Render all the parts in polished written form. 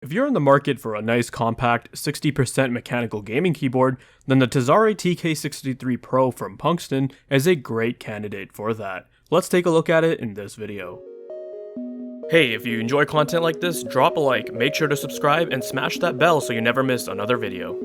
If you're in the market for a nice compact 60% mechanical gaming keyboard, then the Tezarre TK-63 PRO from Punkston is a great candidate for that. Let's take a look at it in this video. Hey, if you enjoy content like this, drop a like, make sure to subscribe, and smash that bell so you never miss another video.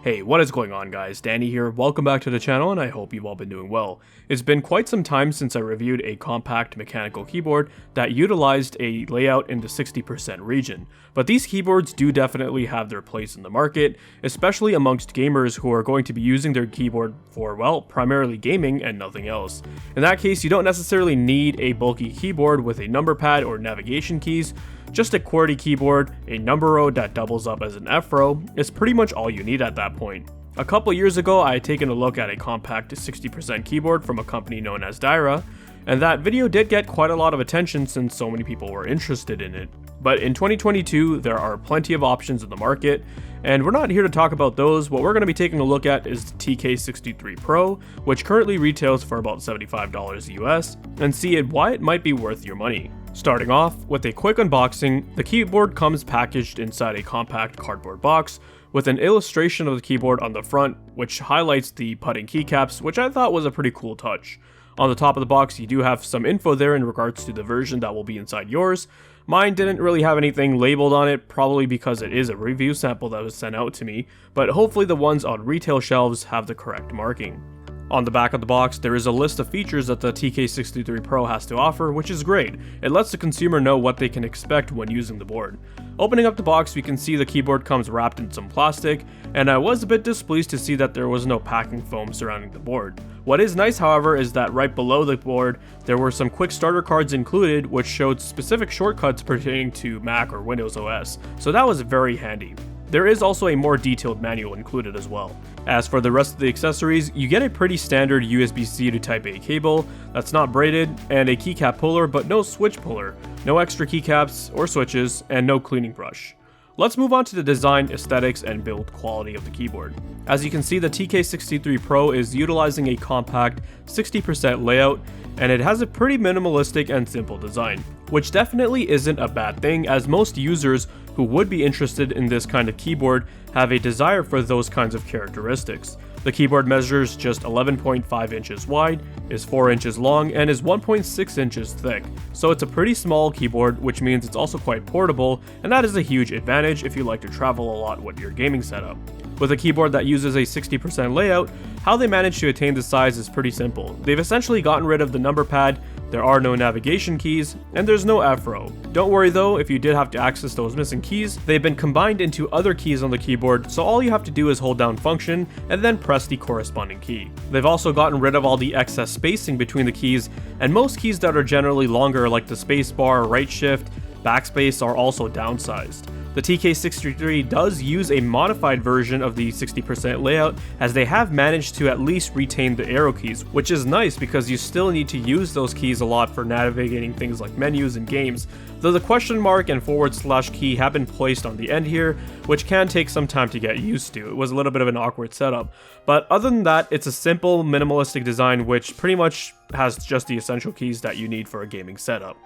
Hey, what is going on guys? Danny here, welcome back to the channel and I hope you've all been doing well. It's been quite some time since I reviewed a compact mechanical keyboard that utilized a layout in the 60% region, but these keyboards do definitely have their place in the market, especially amongst gamers who are going to be using their keyboard for, well, primarily gaming and nothing else. In that case, you don't necessarily need a bulky keyboard with a number pad or navigation keys. Just a QWERTY keyboard, a number row that doubles up as an F row, is pretty much all you need at that point. A couple years ago, I had taken a look at a compact 60% keyboard from a company known as Thermaltake, and that video did get quite a lot of attention since so many people were interested in it. But in 2022, there are plenty of options in the market, and we're not here to talk about those. What we're going to be taking a look at is the TK-63 PRO, which currently retails for about $75 US, and see why it might be worth your money. Starting off with a quick unboxing, the keyboard comes packaged inside a compact cardboard box with an illustration of the keyboard on the front, which highlights the putting keycaps, which I thought was a pretty cool touch. On the top of the box, you do have some info there in regards to the version that will be inside yours. Mine didn't really have anything labeled on it, probably because it is a review sample that was sent out to me, but hopefully the ones on retail shelves have the correct marking. On the back of the box, there is a list of features that the TK-63 PRO has to offer, which is great. It lets the consumer know what they can expect when using the board. Opening up the box, we can see the keyboard comes wrapped in some plastic, and I was a bit displeased to see that there was no packing foam surrounding the board. What is nice, however, is that right below the board, there were some quick starter cards included, which showed specific shortcuts pertaining to Mac or Windows OS, so that was very handy. There is also a more detailed manual included as well. As for the rest of the accessories, you get a pretty standard USB-C to Type-A cable that's not braided, and a keycap puller but no switch puller, no extra keycaps or switches, and no cleaning brush. Let's move on to the design, aesthetics, and build quality of the keyboard. As you can see, the TK-63 PRO is utilizing a compact 60% layout, and it has a pretty minimalistic and simple design, which definitely isn't a bad thing, as most users who would be interested in this kind of keyboard have a desire for those kinds of characteristics. The keyboard measures just 11.5 inches wide, is 4 inches long, and is 1.6 inches thick. So it's a pretty small keyboard, which means it's also quite portable, and that is a huge advantage if you like to travel a lot with your gaming setup. With a keyboard that uses a 60% layout, how they managed to attain this size is pretty simple. They've essentially gotten rid of the number pad, there are no navigation keys, and there's no F row. Don't worry though, if you did have to access those missing keys, they've been combined into other keys on the keyboard, so all you have to do is hold down function and then press the corresponding key. They've also gotten rid of all the excess spacing between the keys, and most keys that are generally longer like the spacebar, right shift, backspace are also downsized. The TK-63 does use a modified version of the 60% layout, as they have managed to at least retain the arrow keys, which is nice because you still need to use those keys a lot for navigating things like menus and games, though the question mark and / key have been placed on the end here, which can take some time to get used to. It was a little bit of an awkward setup, but other than that, it's a simple, minimalistic design which pretty much has just the essential keys that you need for a gaming setup.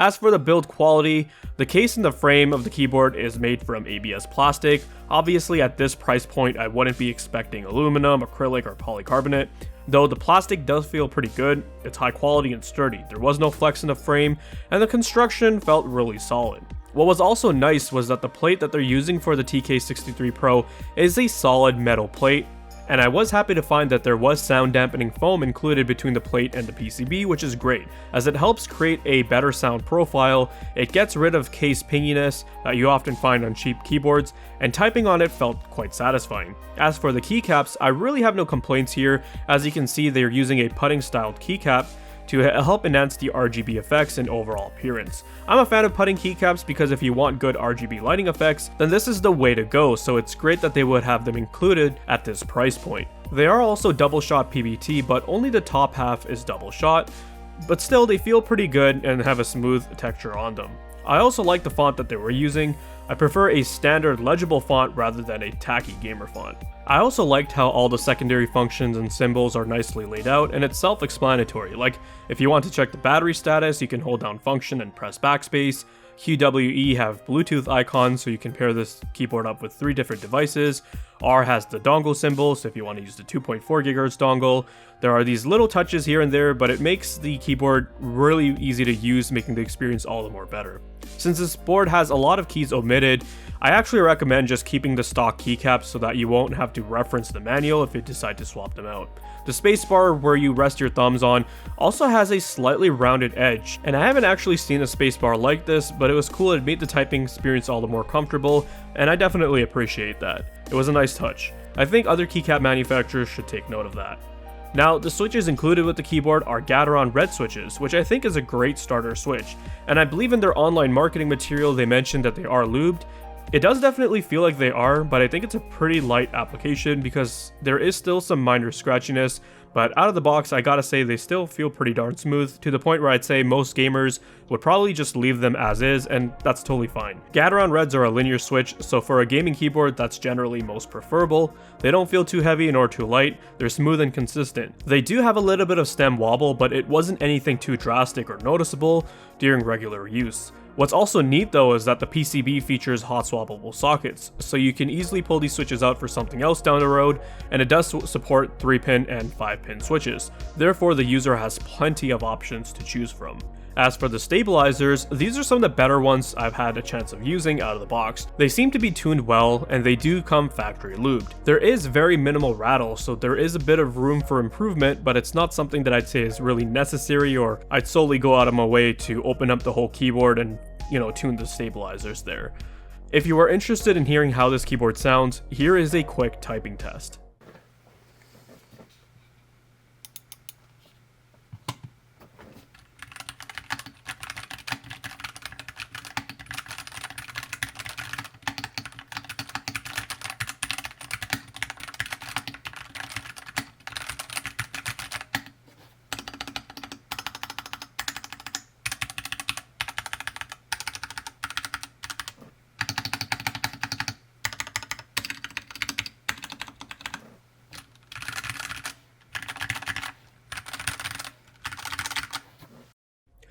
As for the build quality, the case and the frame of the keyboard is made from ABS plastic. Obviously at this price point I wouldn't be expecting aluminum, acrylic, or polycarbonate, though the plastic does feel pretty good. It's high quality and sturdy, there was no flex in the frame, and the construction felt really solid. What was also nice was that the plate that they're using for the TK-63 PRO is a solid metal plate, and I was happy to find that there was sound dampening foam included between the plate and the PCB, which is great, as it helps create a better sound profile. It gets rid of case pinginess that you often find on cheap keyboards, and typing on it felt quite satisfying. As for the keycaps, I really have no complaints here. As you can see, they're using a putting styled keycap to help enhance the RGB effects and overall appearance. I'm a fan of putting keycaps because if you want good RGB lighting effects, then this is the way to go, so it's great that they would have them included at this price point. They are also double shot PBT, but only the top half is double shot, but still they feel pretty good and have a smooth texture on them. I also like the font that they were using. I prefer a standard legible font rather than a tacky gamer font. I also liked how all the secondary functions and symbols are nicely laid out, and it's self-explanatory. Like, if you want to check the battery status, you can hold down function and press backspace. QWE have Bluetooth icons, so you can pair this keyboard up with 3 different devices. R has the dongle symbol, so if you want to use the 2.4 GHz dongle. There are these little touches here and there, but it makes the keyboard really easy to use, making the experience all the more better. Since this board has a lot of keys omitted, I actually recommend just keeping the stock keycaps so that you won't have to reference the manual if you decide to swap them out. The spacebar where you rest your thumbs on also has a slightly rounded edge, and I haven't actually seen a spacebar like this, but it was cool. It made the typing experience all the more comfortable, and I definitely appreciate that. It was a nice touch. I think other keycap manufacturers should take note of that. Now, the switches included with the keyboard are Gateron red switches, which I think is a great starter switch, and I believe in their online marketing material they mentioned that they are lubed. It does definitely feel like they are, but I think it's a pretty light application because there is still some minor scratchiness, but out of the box I gotta say they still feel pretty darn smooth, to the point where I'd say most gamers would probably just leave them as is, and that's totally fine. Gateron Reds are a linear switch, so for a gaming keyboard that's generally most preferable. They don't feel too heavy nor too light, they're smooth and consistent. They do have a little bit of stem wobble, but it wasn't anything too drastic or noticeable during regular use. What's also neat though is that the PCB features hot-swappable sockets, so you can easily pull these switches out for something else down the road, and it does support 3-pin and 5-pin switches. Therefore, the user has plenty of options to choose from. As for the stabilizers, these are some of the better ones I've had a chance of using out of the box. They seem to be tuned well, and they do come factory lubed. There is very minimal rattle, so there is a bit of room for improvement, but it's not something that I'd say is really necessary, or I'd solely go out of my way to open up the whole keyboard and tune the stabilizers there. If you are interested in hearing how this keyboard sounds, here is a quick typing test.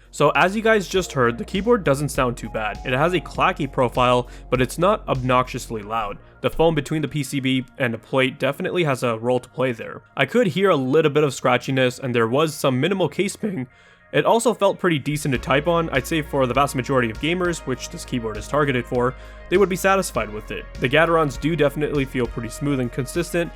So as you guys just heard, the keyboard doesn't sound too bad. It has a clacky profile, but it's not obnoxiously loud. The foam between the PCB and the plate definitely has a role to play there. I could hear a little bit of scratchiness, and there was some minimal case ping. It also felt pretty decent to type on. I'd say for the vast majority of gamers, which this keyboard is targeted for, they would be satisfied with it. The Gaterons do definitely feel pretty smooth and consistent.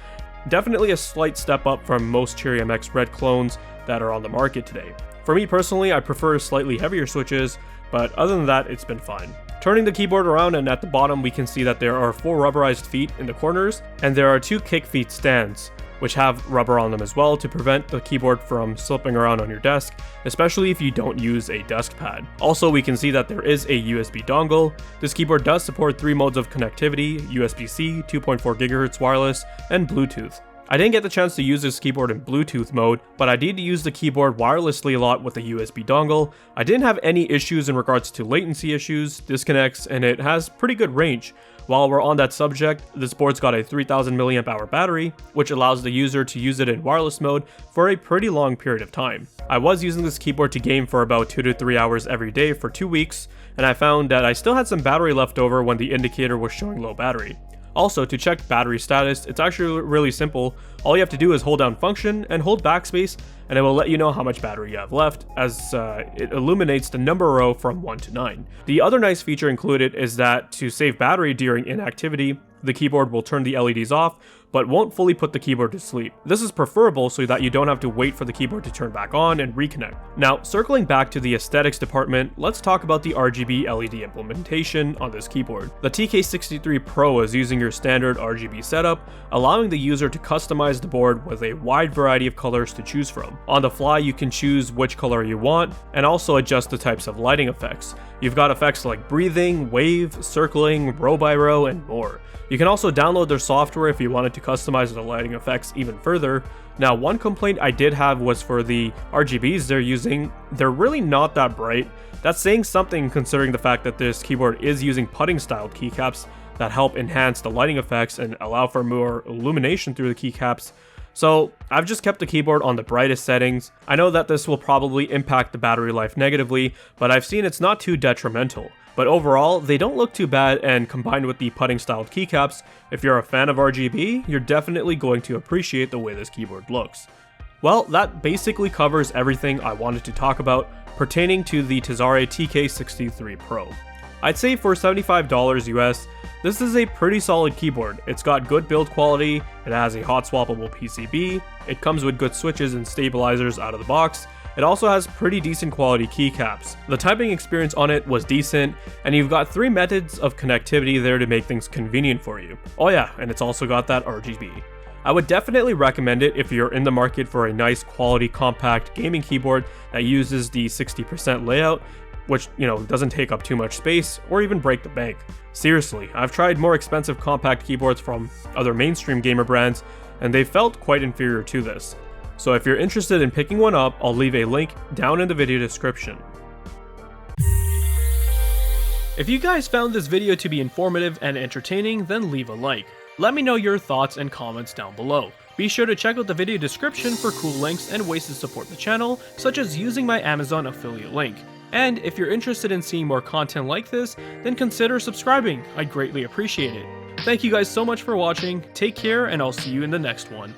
Definitely a slight step up from most Cherry MX Red clones that are on the market today. For me personally, I prefer slightly heavier switches, but other than that, it's been fine. Turning the keyboard around, and at the bottom we can see that there are 4 rubberized feet in the corners, and there are 2 kick feet stands, which have rubber on them as well to prevent the keyboard from slipping around on your desk, especially if you don't use a desk pad. Also, we can see that there is a USB dongle. This keyboard does support 3 modes of connectivity: USB-C, 2.4 GHz wireless, and Bluetooth. I didn't get the chance to use this keyboard in Bluetooth mode, but I did use the keyboard wirelessly a lot with a USB dongle. I didn't have any issues in regards to latency issues, disconnects, and it has pretty good range. While we're on that subject, this board's got a 3000 mAh battery, which allows the user to use it in wireless mode for a pretty long period of time. I was using this keyboard to game for about 2 to 3 hours every day for 2 weeks, and I found that I still had some battery left over when the indicator was showing low battery. Also, to check battery status, it's actually really simple. All you have to do is hold down function and hold backspace, and it will let you know how much battery you have left, as it illuminates the number row from 1 to 9. The other nice feature included is that to save battery during inactivity, the keyboard will turn the LEDs off, but won't fully put the keyboard to sleep. This is preferable so that you don't have to wait for the keyboard to turn back on and reconnect. Now, circling back to the aesthetics department, let's talk about the RGB LED implementation on this keyboard. The TK63 PRO is using your standard RGB setup, allowing the user to customize the board with a wide variety of colors to choose from. On the fly, you can choose which color you want, and also adjust the types of lighting effects. You've got effects like breathing, wave, circling, row by row, and more. You can also download their software if you wanted to customize the lighting effects even further. Now, one complaint I did have was for the RGBs they're using. They're really not that bright. That's saying something considering the fact that this keyboard is using putting styled keycaps that help enhance the lighting effects and allow for more illumination through the keycaps. So I've just kept the keyboard on the brightest settings. I know that this will probably impact the battery life negatively, but I've seen it's not too detrimental. But overall, they don't look too bad, and combined with the putting styled keycaps, if you're a fan of RGB, you're definitely going to appreciate the way this keyboard looks. Well, that basically covers everything I wanted to talk about pertaining to the Tezarre TK-63 PRO. I'd say for $75 US, this is a pretty solid keyboard. It's got good build quality, it has a hot-swappable PCB, it comes with good switches and stabilizers out of the box, it also has pretty decent quality keycaps. The typing experience on it was decent, and you've got 3 methods of connectivity there to make things convenient for you. Oh yeah, and it's also got that RGB. I would definitely recommend it if you're in the market for a nice quality compact gaming keyboard that uses the 60% layout, which, doesn't take up too much space or even break the bank. Seriously, I've tried more expensive compact keyboards from other mainstream gamer brands, and they felt quite inferior to this. So if you're interested in picking one up, I'll leave a link down in the video description. If you guys found this video to be informative and entertaining, then leave a like. Let me know your thoughts and comments down below. Be sure to check out the video description for cool links and ways to support the channel, such as using my Amazon affiliate link. And if you're interested in seeing more content like this, then consider subscribing, I'd greatly appreciate it. Thank you guys so much for watching, take care, and I'll see you in the next one.